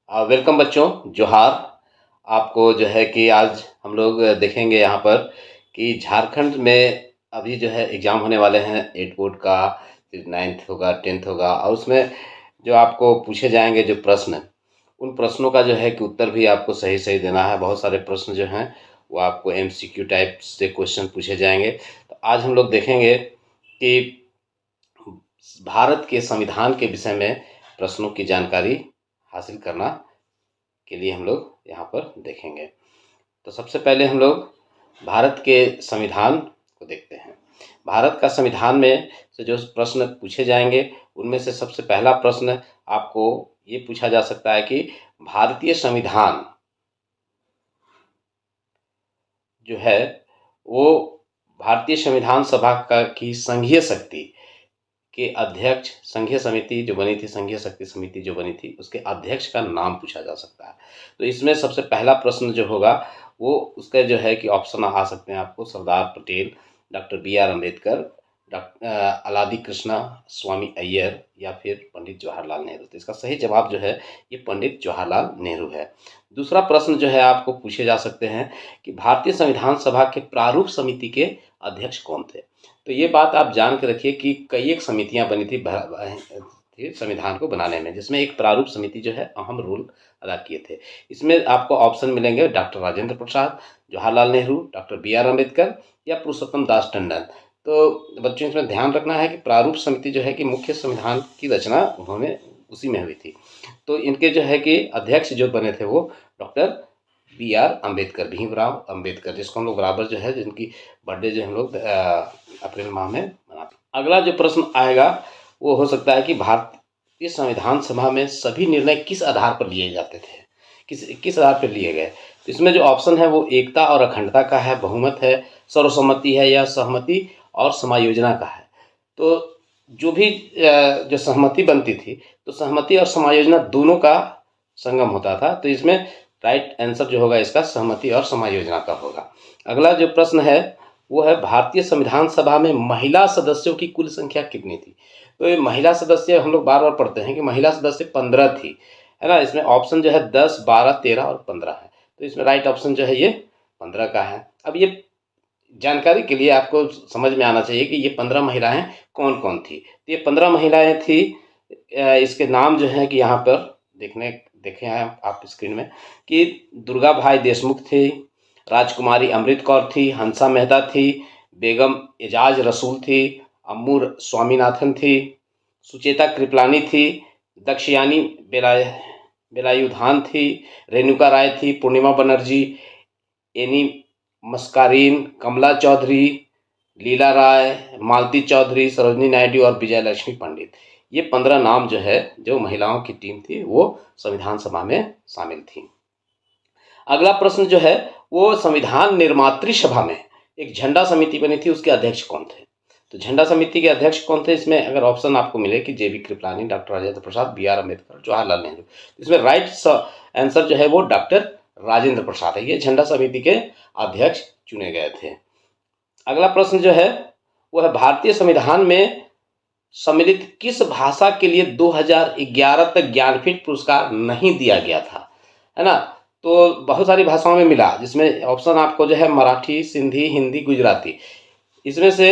Welcome बच्चों, जोहार। आपको जो है कि आज हम लोग देखेंगे यहाँ पर कि झारखंड में अभी जो है एग्ज़ाम होने वाले हैं। 8 बोर्ड का, फिर 9th होगा, 10th होगा, और उसमें जो आपको पूछे जाएंगे जो प्रश्न, उन प्रश्नों का जो है कि उत्तर भी आपको सही सही देना है। बहुत सारे प्रश्न जो हैं वो आपको MCQ टाइप से क्वेश्चन पूछे जाएंगे। तो आज हम लोग देखेंगे कि भारत के संविधान के विषय में प्रश्नों की जानकारी हासिल करना के लिए हम लोग यहाँ पर देखेंगे। तो सबसे पहले हम लोग भारत के संविधान को देखते हैं। भारत का संविधान में से जो प्रश्न पूछे जाएंगे उनमें से सबसे पहला प्रश्न आपको ये पूछा जा सकता है कि भारतीय संविधान जो है वो भारतीय संविधान सभा का की संघीय शक्ति के अध्यक्ष, संघीय समिति जो बनी थी, संघीय शक्ति समिति जो बनी थी, उसके अध्यक्ष का नाम पूछा जा सकता है। तो इसमें सबसे पहला प्रश्न जो होगा वो उसका जो है कि ऑप्शन आ सकते हैं आपको सरदार पटेल, डॉक्टर BR अम्बेडकर, अलादी कृष्णा स्वामी अय्यर या फिर पंडित जवाहरलाल नेहरू। तो इसका सही जवाब जो है ये पंडित जवाहरलाल नेहरू है। दूसरा प्रश्न जो है आपको पूछे जा सकते हैं कि भारतीय संविधान सभा के प्रारूप समिति के अध्यक्ष कौन थे। तो ये बात आप जान के रखिए कि कई एक समितियां बनी थी संविधान को बनाने में, जिसमें एक प्रारूप समिति जो है अहम रोल अदा किए थे। इसमें आपको ऑप्शन मिलेंगे doctor Rajendra Prasad, Jawaharlal Nehru, doctor BR Ambedkar या पुरुषोत्तम दास टंडन। तो बच्चों इसमें ध्यान रखना है कि प्रारूप समिति जो है कि मुख्य संविधान की रचना उन्होंने उसी में हुई थी। तो इनके जो है कि अध्यक्ष जो बने थे वो डॉक्टर BR अम्बेडकर, भीमराव अम्बेडकर, जिसको हम लोग बराबर जो है जिनकी बर्थडे जो हम लोग अप्रैल माह में मनाते हैं। अगला जो प्रश्न आएगा वो हो सकता है कि भारतीय संविधान सभा में सभी निर्णय किस आधार पर लिए जाते थे, किस आधार पर लिए गए। तो इसमें जो ऑप्शन है वो एकता और अखंडता का है, बहुमत है, सर्वसम्मति है या सहमति और समायोजना का है। तो जो भी जो सहमति बनती थी तो सहमति और समायोजना दोनों का संगम होता था। तो इसमें राइट आंसर जो होगा इसका सहमति और समायोजना का होगा। अगला जो प्रश्न है वो है भारतीय संविधान सभा में महिला सदस्यों की कुल संख्या कितनी थी। तो ये महिला सदस्य हम लोग बार बार पढ़ते हैं कि महिला सदस्य 15 थी, है ना। इसमें ऑप्शन जो है 10, 12, 13 और 15 है। तो इसमें राइट ऑप्शन जो है ये 15 का है। अब ये जानकारी के लिए आपको समझ में आना चाहिए कि ये 15 महिलाएं कौन कौन थी। तो ये 15 महिलाएं थी, इसके नाम जो है कि यहाँ पर देखें आप स्क्रीन में कि दुर्गा भाई देशमुख थी, राजकुमारी अमृत कौर थी, हंसा मेहता थी, बेगम एजाज रसूल थी, अम्मूर स्वामीनाथन थी, सुचेता कृपलानी थी, दक्षयानी बेलायुधान थी, रेणुका राय थी, पूर्णिमा बनर्जी, एनी मस्कारीन, कमला चौधरी, लीला राय, मालती चौधरी, सरोजनी नायडू और विजय लक्ष्मी पंडित। ये 15 नाम जो है जो महिलाओं की टीम थी वो संविधान सभा में शामिल थी। अगला प्रश्न जो है वो संविधान निर्मात्री सभा में एक झंडा समिति बनी थी, उसके अध्यक्ष कौन थे। तो झंडा समिति के अध्यक्ष कौन थे, इसमें अगर ऑप्शन आपको मिले कि JB Kripalani, doctor Rajendra Prasad, BR Ambedkar, Jawaharlal Nehru, इसमें राइट आंसर जो है वो डॉक्टर राजेंद्र प्रसाद है। ये झंडा समिति के अध्यक्ष चुने गए थे। अगला प्रश्न जो है वो है भारतीय संविधान में सम्मिलित किस भाषा के लिए 2011 तक ज्ञानपीठ पुरस्कार नहीं दिया गया था, है ना। तो बहुत सारी भाषाओं में मिला, जिसमें ऑप्शन आपको जो है मराठी, सिंधी, हिंदी, गुजराती। इसमें से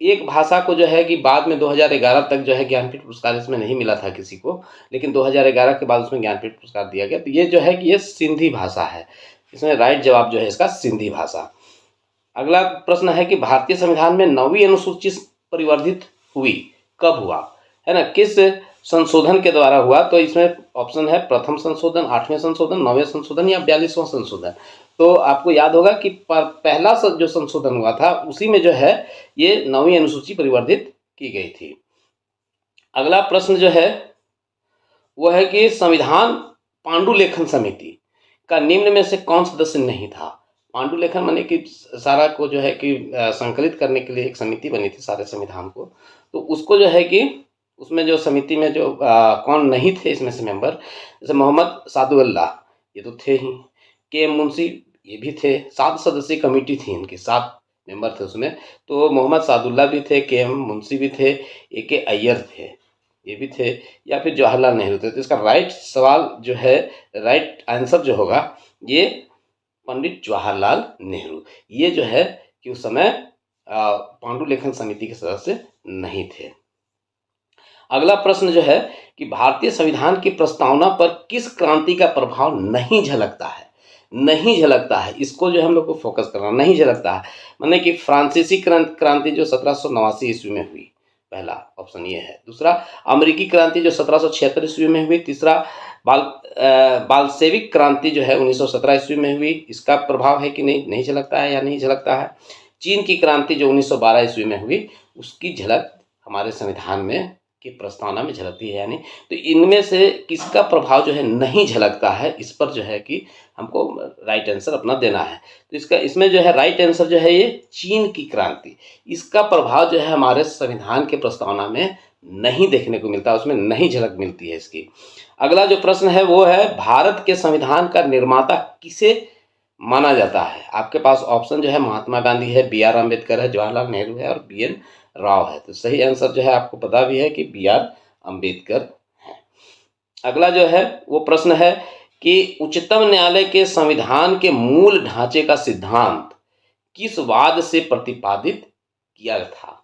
एक भाषा को जो है कि बाद में 2011 तक जो है ज्ञानपीठ पुरस्कार इसमें नहीं मिला था किसी को, लेकिन 2011 के बाद उसमें ज्ञानपीठ पुरस्कार दिया गया। तो ये जो है कि ये सिंधी भाषा है। इसमें राइट जवाब जो है इसका सिंधी भाषा। अगला प्रश्न है कि भारतीय संविधान में 9वीं अनुसूची परिवर्धित हुई कब हुआ, है ना, किस संशोधन के द्वारा हुआ। तो इसमें ऑप्शन है प्रथम संशोधन, 8वें संशोधन, 9वें संशोधन या 42वां संशोधन। तो आपको याद होगा कि पहला जो संशोधन हुआ था उसी में जो है ये 9वीं अनुसूची परिवर्तित की गई थी। अगला प्रश्न जो है वो है कि संविधान पांडुलेखन समिति का निम्न में से कौन सदस्य नहीं था। पांडुलेखन माने कि सारा को जो है कि संकलित करने के लिए एक समिति बनी थी सारे संविधान को। तो उसको जो है कि उसमें जो समिति में जो कौन नहीं थे इसमें से मेंबर, जैसे मोहम्मद सादुल्लाह ये तो थे ही, KM मुंशी ये भी थे। 7 सदस्यीय कमेटी थी इनकी, 7 मेंबर थे उसमें। तो मोहम्मद सादुल्लाह भी थे, KM मुंशी भी थे, AK अय्यर थे। ये भी थे, या फिर जवाहरलाल नेहरू थे। तो इसका राइट सवाल जो है, राइट आंसर जो होगा ये पंडित जवाहरलाल नेहरू। ये जो है कि उस समय पांडुलेखन समिति के सदस्य नहीं थे। अगला प्रश्न जो है कि भारतीय संविधान की प्रस्तावना पर किस क्रांति का प्रभाव नहीं झलकता है? नहीं झलकता है, इसको जो है हम लोग को फोकस करना, नहीं झलकता है। माने कि फ्रांसीसी क्रांति जो 1789 ईस्वी में हुई, पहला ऑप्शन ये है। दूसरा, अमेरिकी क्रांति जो 1776 ईस्वी में हुई। तीसरा, बाल्शेविक क्रांति जो है 1917 ईस्वी में हुई, इसका प्रभाव है कि नहीं, नहीं झलकता है या नहीं झलकता है। चीन की क्रांति जो 1912 ईस्वी में हुई, उसकी झलक हमारे संविधान में की प्रस्तावना में झलकती है यानी। तो इनमें से किसका प्रभाव जो है नहीं झलकता है, इस पर जो है कि हमको राइट आंसर अपना देना है। तो इसमें जो है राइट आंसर जो है ये चीन की क्रांति, इसका प्रभाव जो है हमारे संविधान के प्रस्तावना में नहीं देखने को मिलता, उसमें नहीं झलक मिलती है इसकी। अगला जो प्रश्न है वो है, भारत के संविधान का निर्माता किसे माना जाता है? आपके पास ऑप्शन जो है महात्मा गांधी है, बी आर अम्बेडकर है, जवाहरलाल नेहरू है और बी एन राव है। तो सही आंसर जो है आपको पता भी है कि बी आर अम्बेडकर है। अगला जो है वो प्रश्न है कि उच्चतम न्यायालय के संविधान के मूल ढांचे का सिद्धांत किस वाद से प्रतिपादित किया था?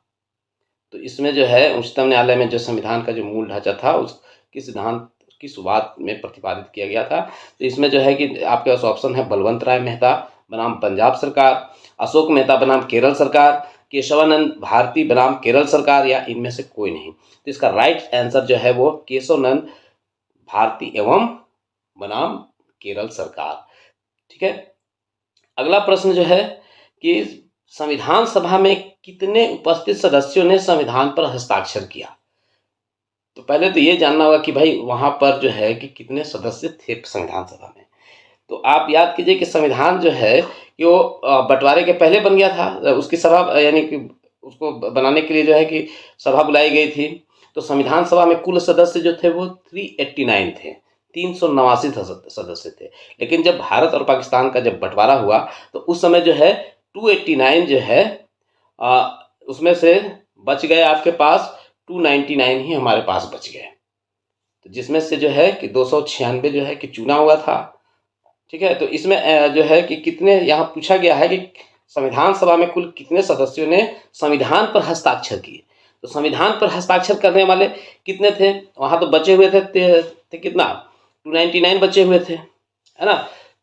तो इसमें जो है उच्चतम न्यायालय में जो संविधान का जो मूल ढांचा था उसकी सिद्धांत किस वाद में प्रतिपादित किया गया था? तो इसमें जो है कि आपके पास ऑप्शन है बलवंत राय मेहता बनाम पंजाब सरकार, अशोक मेहता बनाम केरल सरकार, केशवानंद भारती बनाम केरल सरकार, या इनमें से कोई नहीं। तो इसका राइट आंसर जो है वो केशवानंद भारती एवं बनाम केरल सरकार। ठीक है। अगला प्रश्न जो है कि संविधान सभा में कितने उपस्थित सदस्यों ने संविधान पर हस्ताक्षर किया? तो पहले तो ये जानना होगा कि भाई वहां पर जो है कि कितने सदस्य थे संविधान सभा में। तो आप याद कीजिए कि संविधान जो है कि वो बंटवारे के पहले बन गया था, उसकी सभा यानी कि उसको बनाने के लिए जो है कि सभा बुलाई गई थी। तो संविधान सभा में कुल सदस्य जो थे वो 389 थे, 389 सदस्य थे। लेकिन जब भारत और पाकिस्तान का जब बंटवारा हुआ तो उस समय जो है 289 जो है उसमें से बच गए आपके पास 299 ही हमारे पास बच गए। तो जिसमें से जो है कि 296 जो है कि चुना हुआ था। ठीक है। तो इसमें जो है कि कितने यहाँ पूछा गया है कि संविधान सभा में कुल कितने सदस्यों ने संविधान पर हस्ताक्षर किए। तो संविधान पर हस्ताक्षर करने वाले कितने थे? वहाँ तो बचे हुए थे कितना 299 बचे हुए थे, है ना।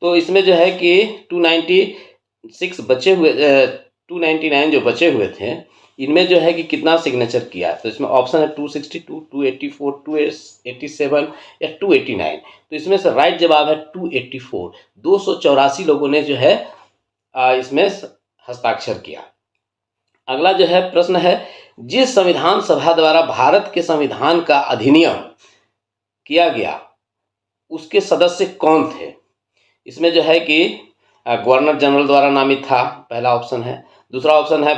तो इसमें जो है कि 296 बचे हुए 299 जो बचे हुए थे, इनमें जो है कि कितना सिग्नेचर किया। तो इसमें ऑप्शन है 262, 284, 287 या 289। तो इसमें से राइट जवाब है 284। 284 लोगों ने जो है इसमें हस्ताक्षर किया। अगला जो है प्रश्न है, जिस संविधान सभा द्वारा भारत के संविधान का अधिनियम किया गया उसके सदस्य कौन थे? इसमें जो है कि गवर्नर जनरल द्वारा नामित था, पहला ऑप्शन है। दूसरा ऑप्शन है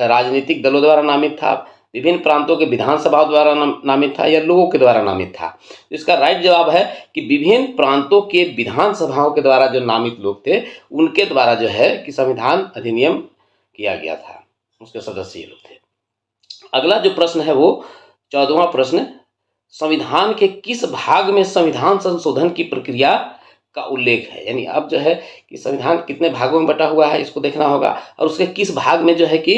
राजनीतिक दलों द्वारा नामित था, विभिन्न प्रांतों के विधानसभा द्वारा नामित था, या लोगों के द्वारा नामित था। तो इसका राइट जवाब है कि विभिन्न प्रांतों के विधानसभाओं के द्वारा जो नामित लोग थे उनके द्वारा जो है कि संविधान अधिनियम किया गया था, उसके सदस्य लोग थे। अगला जो प्रश्न है वो 14वां प्रश्न, संविधान के किस भाग में संविधान संशोधन की प्रक्रिया का उल्लेख है? यानी अब जो है कि संविधान कितने भागों में बटा हुआ है इसको देखना होगा, और उसके किस भाग में जो है कि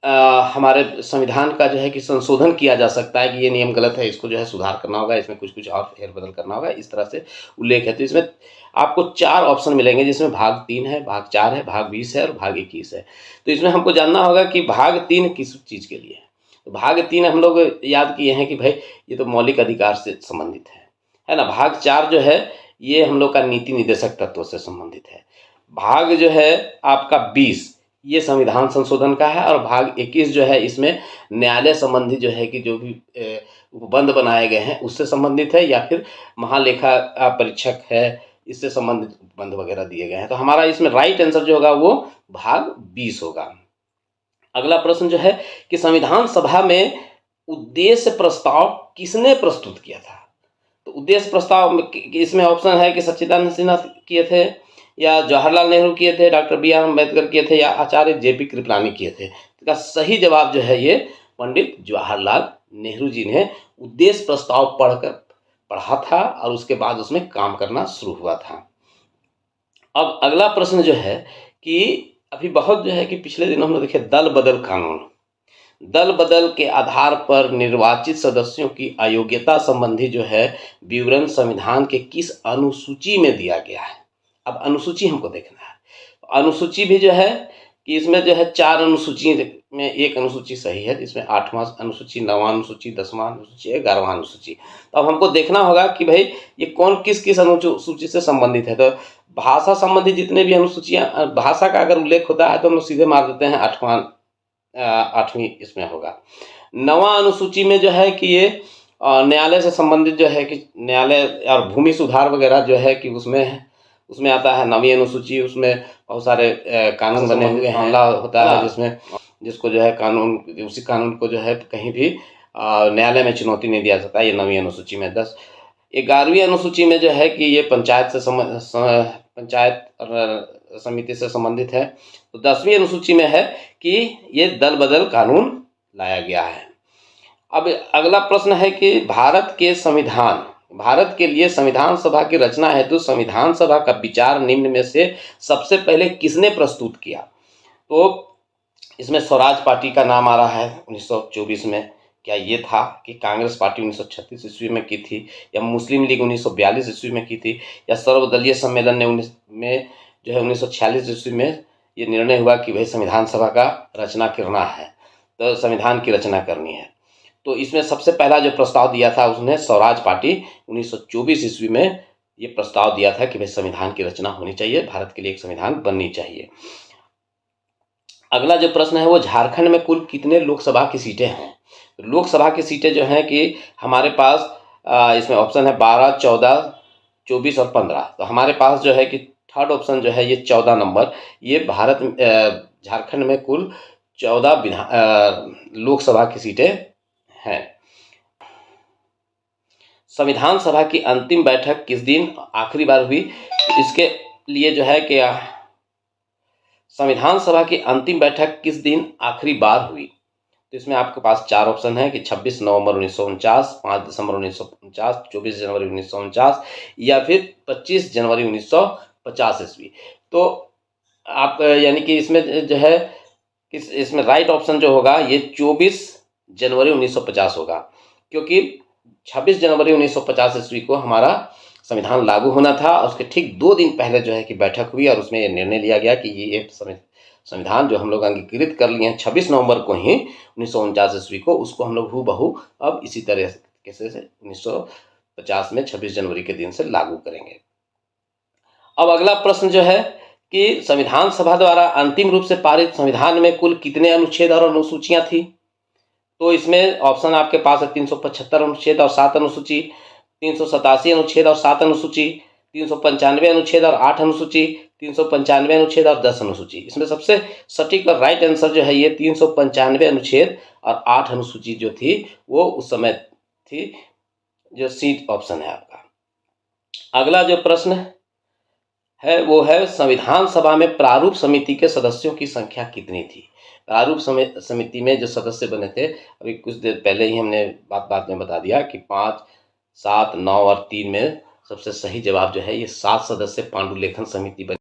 हमारे संविधान का जो है कि संशोधन किया जा सकता है कि ये नियम गलत है, इसको जो है सुधार करना होगा, इसमें कुछ कुछ और फेरबदल करना होगा, इस तरह से उल्लेख है। तो इसमें आपको 4 ऑप्शन मिलेंगे, जिसमें भाग 3 है, भाग 4 है, भाग 20 है और भाग 21 है। तो इसमें हमको जानना होगा कि भाग 3 किस चीज़ के लिए है। तो भाग 3 हम लोग याद किए हैं कि भाई ये तो मौलिक अधिकार से संबंधित है ना। भाग 4 जो है ये हम लोग का नीति निर्देशक तत्व से संबंधित है। भाग जो है आपका 20 ये संविधान संशोधन का है, और भाग 21 जो है इसमें न्यायालय संबंधी जो है कि जो भी उपबंध बनाए गए हैं उससे संबंधित है, या फिर महालेखा परीक्षक है इससे संबंधित उपबंध वगैरह दिए गए हैं। तो हमारा इसमें राइट आंसर जो होगा वो भाग 20 होगा। अगला प्रश्न जो है कि संविधान सभा में उद्देश्य प्रस्ताव किसने प्रस्तुत किया था? तो उद्देश्य प्रस्ताव इसमें ऑप्शन है कि सच्चिदानंद सिन्हा किए थे, या जवाहरलाल नेहरू किए थे, डॉक्टर बी आर अम्बेडकर किए थे, या आचार्य जेपी कृपलानी किए थे। इसका सही जवाब जो है ये पंडित जवाहरलाल नेहरू जी ने उद्देश्य प्रस्ताव पढ़ा था और उसके बाद उसमें काम करना शुरू हुआ था। अब अगला प्रश्न जो है कि अभी बहुत जो है कि पिछले दिनों हम लोग देखे दल बदल कानून, दल बदल के आधार पर निर्वाचित सदस्यों की अयोग्यता संबंधी जो है विवरण संविधान के किस अनुसूची में दिया गया है। अब अनुसूची हमको देखना है। अनुसूची भी जो है कि इसमें जो है 4 अनुसूची में एक अनुसूची सही है, इसमें 8वां अनुसूची, 9वां अनुसूची, 10वां अनुसूची, 11वां अनुसूची। तो अब हमको देखना होगा कि भाई ये कौन किस किस अनुसूची से संबंधित है। तो भाषा संबंधी जितने भी अनुसूचियाँ, भाषा का अगर उल्लेख होता है तो हम लोग सीधे मार देते हैं 8वीं इसमें होगा। 9वां अनुसूची में जो है कि ये न्यायालय से संबंधित जो है कि न्यायालय और भूमि सुधार वगैरह जो है कि उसमें आता है 9वीं अनुसूची। उसमें बहुत सारे कानून बने हुए हैं, मामला होता है जिसमें जिसको जो है कानून, उसी कानून को जो है कहीं भी न्यायालय में चुनौती नहीं दिया जाता है, ये 9वीं अनुसूची में। 11वीं अनुसूची में जो है कि ये पंचायत समिति से संबंधित है। तो 10वीं अनुसूची में है कि ये दल बदल कानून लाया गया है। अब अगला प्रश्न है कि भारत के लिए संविधान सभा की रचना हेतु संविधान सभा का विचार निम्न में से सबसे पहले किसने प्रस्तुत किया। तो इसमें स्वराज पार्टी का नाम आ रहा है 1924 में। क्या ये था कि कांग्रेस पार्टी 1936 ईस्वी में की थी, या मुस्लिम लीग 1942 ईस्वी में की थी, या सर्वदलीय सम्मेलन ने 1946 ईस्वी में ये निर्णय हुआ कि भाई संविधान सभा का रचना करना है, तो संविधान की रचना करनी है। तो इसमें सबसे पहला जो प्रस्ताव दिया था उसने स्वराज पार्टी 1924 ईस्वी में ये प्रस्ताव दिया था कि भाई संविधान की रचना होनी चाहिए, भारत के लिए एक संविधान बननी चाहिए। अगला जो प्रश्न है वो झारखंड में कुल कितने लोकसभा की सीटें हैं। लोकसभा की सीटें जो हैं कि हमारे पास इसमें ऑप्शन है 12, 14, 24 और 15। तो हमारे पास जो है कि थर्ड ऑप्शन जो है ये 14 नंबर, ये झारखंड में कुल 14 लोकसभा की सीटें हैं। संविधान सभा की अंतिम बैठक किस दिन आखिरी बार हुई। इसके लिए जो है कि संविधान सभा की अंतिम बैठक किस दिन आखिरी बार हुई। तो इसमें आपके पास 4 ऑप्शन है कि 26 नवंबर 1949, 5 दिसंबर 1949, 24 जनवरी 1949 या फिर 25 जनवरी 1950 ईस्वी। तो आप यानी कि इसमें जो है इसमें राइट ऑप्शन जो होगा ये 24 जनवरी 1950 होगा, क्योंकि 26 जनवरी 1950 ईस्वी को हमारा संविधान लागू होना था। उसके ठीक 2 दिन पहले जो है कि बैठक हुई और उसमें ये निर्णय लिया गया कि ये संविधान जो हम लोग अंगीकृत कर लिए हैं 26 नवंबर को ही 1949 ईस्वी को, उसको हम लोग हूबहू अब इसी तरह से 1950 में 26 जनवरी के दिन से लागू करेंगे। अब अगला प्रश्न जो है कि संविधान सभा द्वारा अंतिम रूप से पारित संविधान में कुल कितने अनुच्छेद और अनुसूचियां थी। तो इसमें ऑप्शन आपके पास है 375 अनुच्छेद और 7 अनुसूची, 387 अनुच्छेद और 7 अनुसूची, 395 अनुच्छेद और 8 अनुसूची, 395 अनुच्छेद और 10 अनुसूची। इसमें सबसे सटीक और राइट आंसर जो है ये 395 अनुच्छेद और 8 अनुसूची जो थी वो उस समय थी, जो सी ऑप्शन है आपका। अगला जो प्रश्न है वो है संविधान सभा में प्रारूप समिति के सदस्यों की संख्या कितनी थी। प्रारूप समिति में जो सदस्य बने थे, अभी कुछ देर पहले ही हमने बात में बता दिया कि 5, 7, 9 और 3 में सबसे सही जवाब जो है ये 7 सदस्य पांडुलेखन समिति बनी।